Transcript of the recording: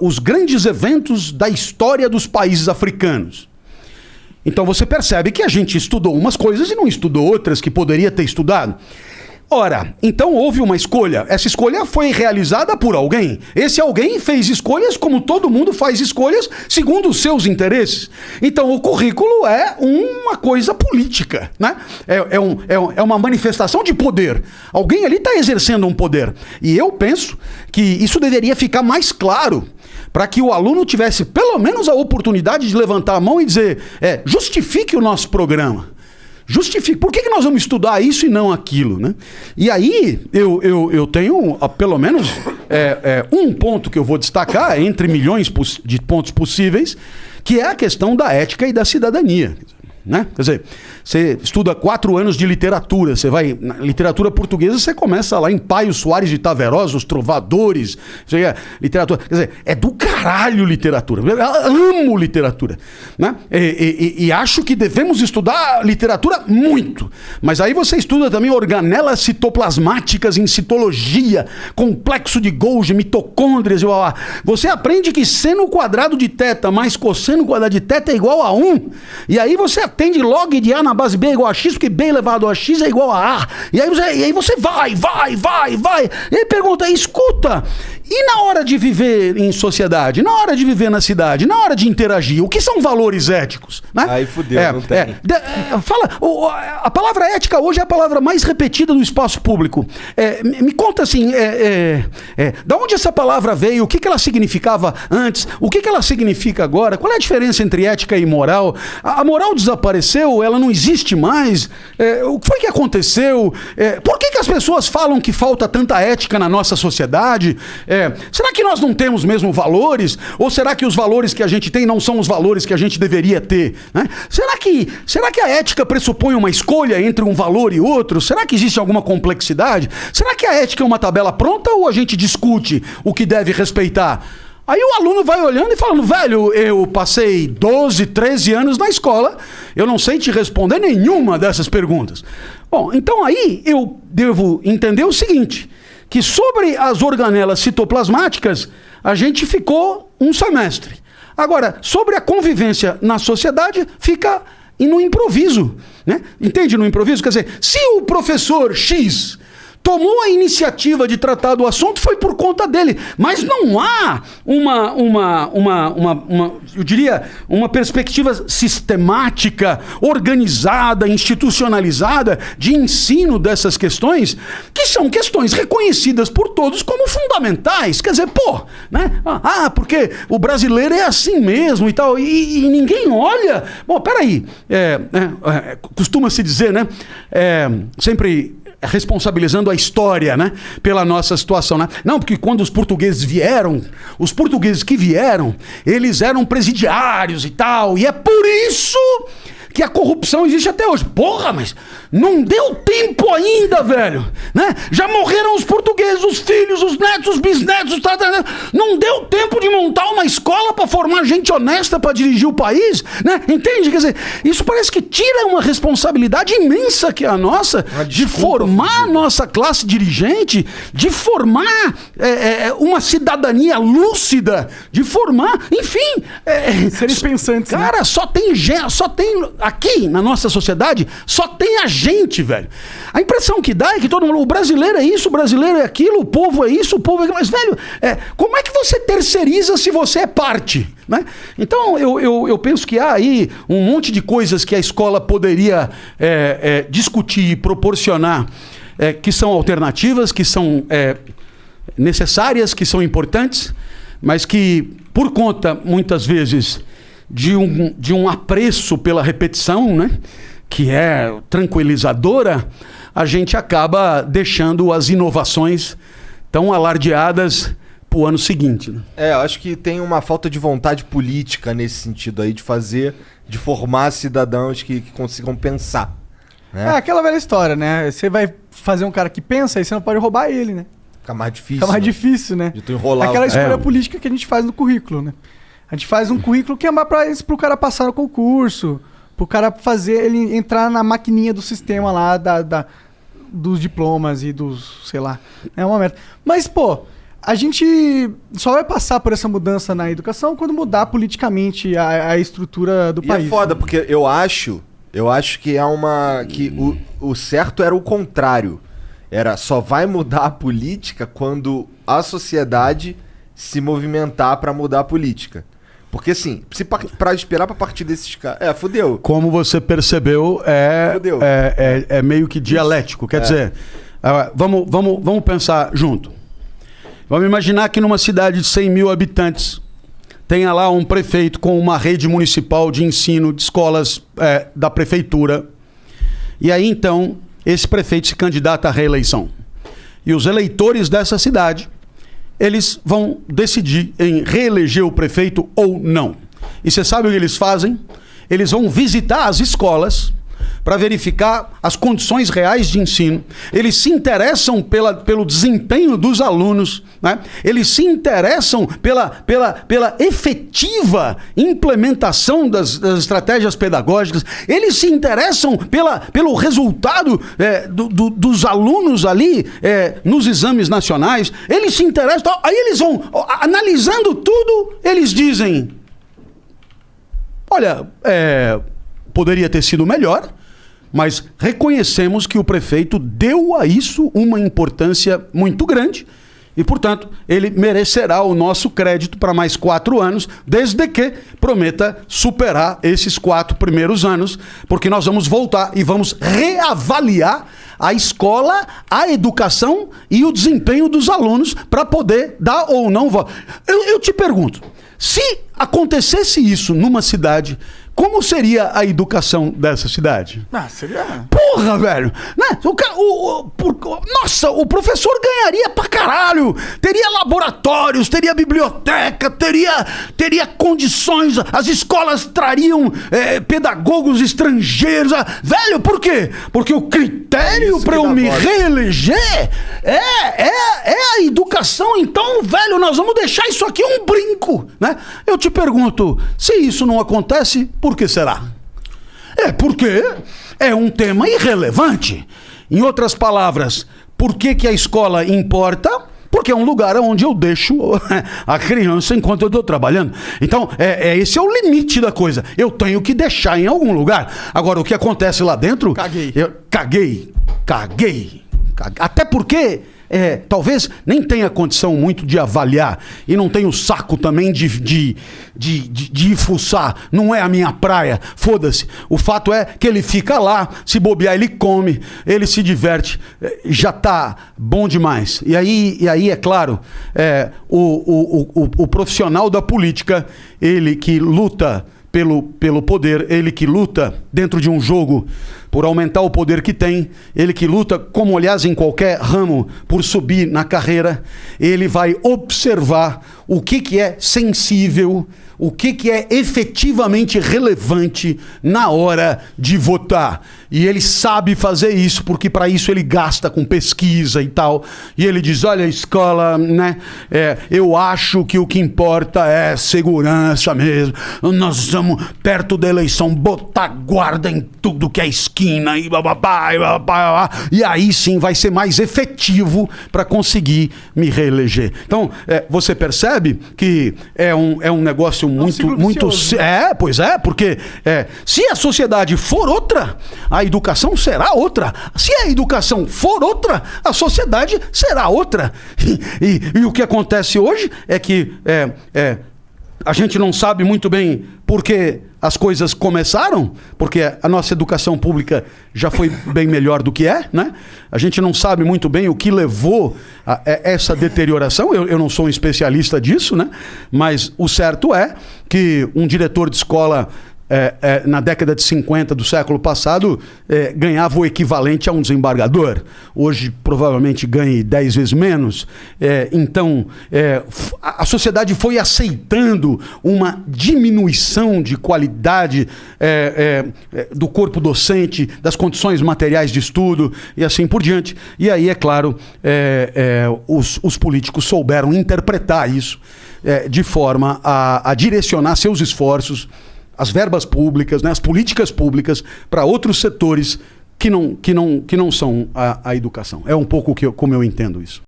os grandes eventos da história dos países africanos. Então você percebe que a gente estudou umas coisas e não estudou outras que poderia ter estudado. Ora, então houve uma escolha. Essa escolha foi realizada por alguém. Esse alguém fez escolhas como todo mundo faz escolhas segundo os seus interesses. Então o currículo é uma coisa política, né? É uma manifestação de poder. Alguém ali está exercendo um poder. E eu penso que isso deveria ficar mais claro para que o aluno tivesse pelo menos a oportunidade de levantar a mão e dizer, justifique o nosso programa. Justifique. Por que nós vamos estudar isso e não aquilo, né? E aí, eu tenho pelo menos um ponto que eu vou destacar, entre milhões de pontos possíveis, que é a questão da ética e da cidadania. Né? Quer dizer, você estuda 4 anos de literatura, você vai na literatura portuguesa, você começa lá em Paio Soares de Taverosa, os trovadores, literatura, quer dizer, é do caralho literatura, eu amo literatura, né? E acho que devemos estudar literatura muito, mas aí você estuda também organelas citoplasmáticas em citologia, complexo de Golgi, mitocôndrias, você aprende que seno quadrado de θ mais cosseno quadrado de θ é igual a 1, e aí você atende log de A na base B é igual a X, porque B elevado a X é igual a A. E aí você vai. E aí pergunta, escuta, e na hora de viver em sociedade, na hora de viver na cidade, na hora de interagir, o que são valores éticos? Né? Aí fudeu, não tem. A palavra ética hoje é a palavra mais repetida do espaço público. Me conta assim, da onde essa palavra veio, o que ela significava antes, o que ela significa agora, qual é a diferença entre ética e moral? A moral desapareceu, ela não existe mais, o que foi que aconteceu? Por que as pessoas falam que falta tanta ética na nossa sociedade? Será que nós não temos mesmo valores? Ou será que os valores que a gente tem não são os valores que a gente deveria ter? Né? Será que a ética pressupõe uma escolha entre um valor e outro? Será que existe alguma complexidade? Será que a ética é uma tabela pronta ou a gente discute o que deve respeitar? Aí o aluno vai olhando e falando, velho, eu passei 12, 13 anos na escola, eu não sei te responder nenhuma dessas perguntas. Bom, então aí eu devo entender o seguinte, que sobre as organelas citoplasmáticas, a gente ficou um semestre. Agora, sobre a convivência na sociedade, fica no improviso, né? Entende no improviso? Quer dizer, se o professor X tomou a iniciativa de tratar do assunto, foi por conta dele. Mas não há eu diria, uma perspectiva sistemática, organizada, institucionalizada de ensino dessas questões, que são questões reconhecidas por todos como fundamentais. Quer dizer, né? Porque o brasileiro é assim mesmo e tal, e ninguém olha. Bom, peraí, costuma-se dizer, né? Sempre responsabilizando a história, né, pela nossa situação, né? Não, porque quando os portugueses que vieram, eles eram presidiários e tal, e é por isso que a corrupção existe até hoje. Porra, mas não deu tempo ainda, velho, né? Já morreram os portugueses, os filhos, os netos, os bisnetos, não deu tempo de montar uma escola para formar gente honesta para dirigir o país, né? Entende? Quer dizer, isso parece que tira uma responsabilidade imensa que é a nossa, de formar a nossa classe dirigente, de formar uma cidadania lúcida, de formar, enfim, seres pensantes, cara, né? Só tem aqui na nossa sociedade, só tem a gente, velho. A impressão que dá é que todo mundo, o brasileiro é isso, o brasileiro é aquilo, o povo é isso, o povo é aquilo. Mas, velho, como é que você terceiriza se você é parte? Né? Então, eu penso que há aí um monte de coisas que a escola poderia discutir e proporcionar, que são alternativas, que são necessárias, que são importantes, mas que, por conta, muitas vezes, de um apreço pela repetição, né, que é tranquilizadora, a gente acaba deixando as inovações tão alardeadas para o ano seguinte. Né? Eu acho que tem uma falta de vontade política nesse sentido aí, de formar cidadãos que consigam pensar. Né? É aquela velha história, né? Você vai fazer um cara que pensa e você não pode roubar ele, né? Fica mais difícil. Fica mais difícil, né? De tu enrolar aquela escolha política que a gente faz no currículo, né? A gente faz um currículo que é mais pro cara passar no concurso, pro cara fazer ele entrar na maquininha do sistema lá dos diplomas e dos, sei lá, é uma merda. Mas, A gente só vai passar por essa mudança na educação quando mudar politicamente a estrutura do país. É foda, porque eu acho que o certo era o contrário. Era só vai mudar a política quando a sociedade se movimentar pra mudar a política. Porque assim, pra esperar pra partir desses caras... fudeu. Como você percebeu, Fudeu. é meio que dialético. Quer dizer, vamos pensar junto. Vamos imaginar que numa cidade de 100 mil habitantes tenha lá um prefeito com uma rede municipal de ensino de escolas da prefeitura. E aí então esse prefeito se candidata à reeleição. E os eleitores dessa cidade, eles vão decidir em reeleger o prefeito ou não. E você sabe o que eles fazem? Eles vão visitar as escolas para verificar as condições reais de ensino. Eles se interessam pelo desempenho dos alunos, né? Eles se interessam pela efetiva implementação das estratégias pedagógicas. Eles se interessam pelo resultado dos alunos ali nos exames nacionais. Eles se interessam. Aí eles vão, analisando tudo, eles dizem: olha, poderia ter sido melhor, mas reconhecemos que o prefeito deu a isso uma importância muito grande e, portanto, ele merecerá o nosso crédito para mais 4 anos, desde que prometa superar esses 4 primeiros anos, porque nós vamos voltar e vamos reavaliar a escola, a educação e o desempenho dos alunos para poder dar ou não voto. Eu te pergunto, se acontecesse isso numa cidade, como seria a educação dessa cidade? Seria... Porra, velho! Né? Nossa, o professor ganharia pra caralho! Teria laboratórios, teria biblioteca, teria condições, as escolas trariam pedagogos estrangeiros. Velho, por quê? Porque o critério pra eu me reeleger é a educação. Então, velho, nós vamos deixar isso aqui um brinco, né? Eu te pergunto, se isso não acontece, por que será? Porque é um tema irrelevante. Em outras palavras, por que a escola importa? Porque é um lugar onde eu deixo a criança enquanto eu estou trabalhando. Então, esse é o limite da coisa. Eu tenho que deixar em algum lugar. Agora, o que acontece lá dentro... Caguei. Até porque... talvez nem tenha condição muito de avaliar e não tenho saco também de ir fuçar. Não é a minha praia, foda-se. O fato é que ele fica lá, se bobear ele come, ele se diverte, já tá bom demais. E aí é claro, o profissional da política, ele que luta pelo poder, ele que luta dentro de um jogo por aumentar o poder que tem, ele que luta, como aliás em qualquer ramo, por subir na carreira, ele vai observar o que é sensível, o que é efetivamente relevante na hora de votar. E ele sabe fazer isso, porque para isso ele gasta com pesquisa e tal. E ele diz, olha, escola, né? Eu acho que o que importa é segurança mesmo. Nós vamos, perto da eleição, botar guarda em tudo que é esquina e bababá, e bababá. E aí sim vai ser mais efetivo para conseguir me reeleger. Então, você percebe que é um negócio muito... Pois é, porque se a sociedade for outra, a educação será outra. Se a educação for outra, a sociedade será outra. E o que acontece hoje é que a gente não sabe muito bem por que as coisas começaram, porque a nossa educação pública já foi bem melhor do que né? A gente não sabe muito bem o que levou a essa deterioração. Eu não sou um especialista disso, né? Mas o certo é que um diretor de escola na década de 50 do século passado ganhava o equivalente a um desembargador. Hoje provavelmente ganhe 10 vezes menos. Então a sociedade foi aceitando uma diminuição de qualidade do corpo docente, das condições materiais de estudo e assim por diante. E aí, é claro, os políticos souberam interpretar isso de forma a direcionar seus esforços, as verbas públicas, né, as políticas públicas para outros setores que não são a educação. É um pouco como eu entendo isso.